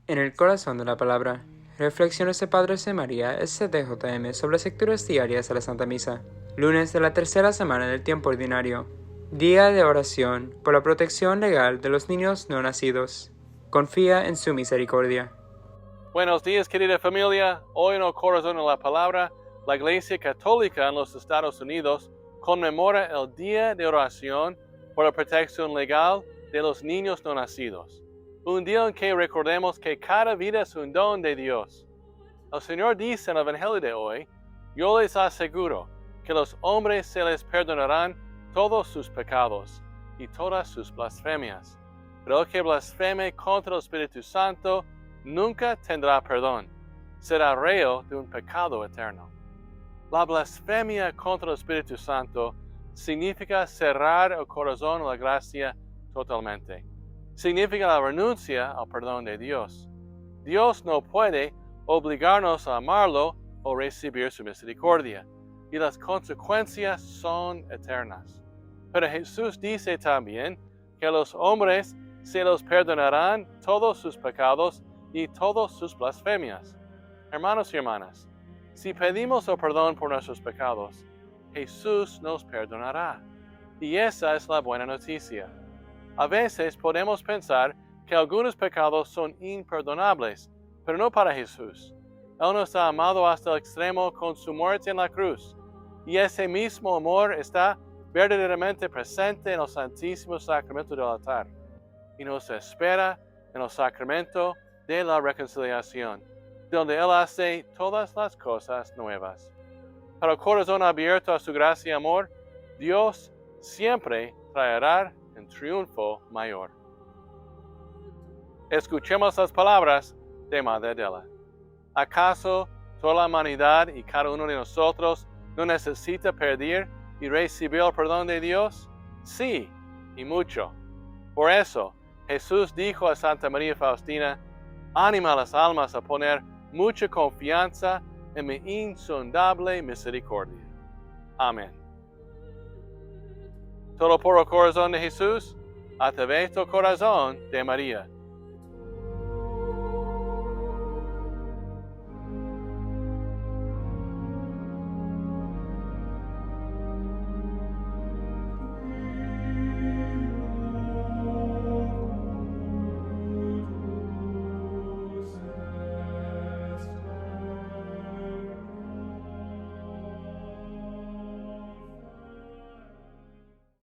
En el Corazón de la Palabra, Reflexiones de Padres de María, SCTJM sobre las Lecturas Diarias a la Santa Misa. Lunes de la tercera semana del tiempo ordinario. Día de oración por la protección legal de los niños no nacidos. Confía en su misericordia. Buenos días, querida familia. Hoy en el Corazón de la Palabra, la Iglesia Católica en los Estados Unidos conmemora el Día de Oración por la protección legal de los niños no nacidos. Un día en que recordemos que cada vida es un don de Dios. El Señor dice en el Evangelio de hoy: yo les aseguro que los hombres se les perdonarán todos sus pecados y todas sus blasfemias. Pero el que blasfeme contra el Espíritu Santo nunca tendrá perdón. Será reo de un pecado eterno. La blasfemia contra el Espíritu Santo significa cerrar el corazón a la gracia totalmente. Significa la renuncia al perdón de Dios. Dios no puede obligarnos a amarlo o recibir su misericordia, y las consecuencias son eternas. Pero Jesús dice también que a los hombres se los perdonarán todos sus pecados y todas sus blasfemias. Hermanos y hermanas, si pedimos el perdón por nuestros pecados, Jesús nos perdonará. Y esa es la buena noticia. A veces podemos pensar que algunos pecados son imperdonables, pero no para Jesús. Él nos ha amado hasta el extremo con su muerte en la cruz, y ese mismo amor está verdaderamente presente en el Santísimo Sacramento del altar, y nos espera en el sacramento de la reconciliación, donde Él hace todas las cosas nuevas. Para el corazón abierto a su gracia y amor, Dios siempre traerá en triunfo mayor. Escuchemos las palabras de Madre Adela. ¿Acaso toda la humanidad y cada uno de nosotros no necesita pedir y recibir el perdón de Dios? Sí, y mucho. Por eso, Jesús dijo a Santa María Faustina: anima a las almas a poner mucha confianza en mi insondable misericordia. Amén. Todo por el corazón de Jesús, a través del corazón de María.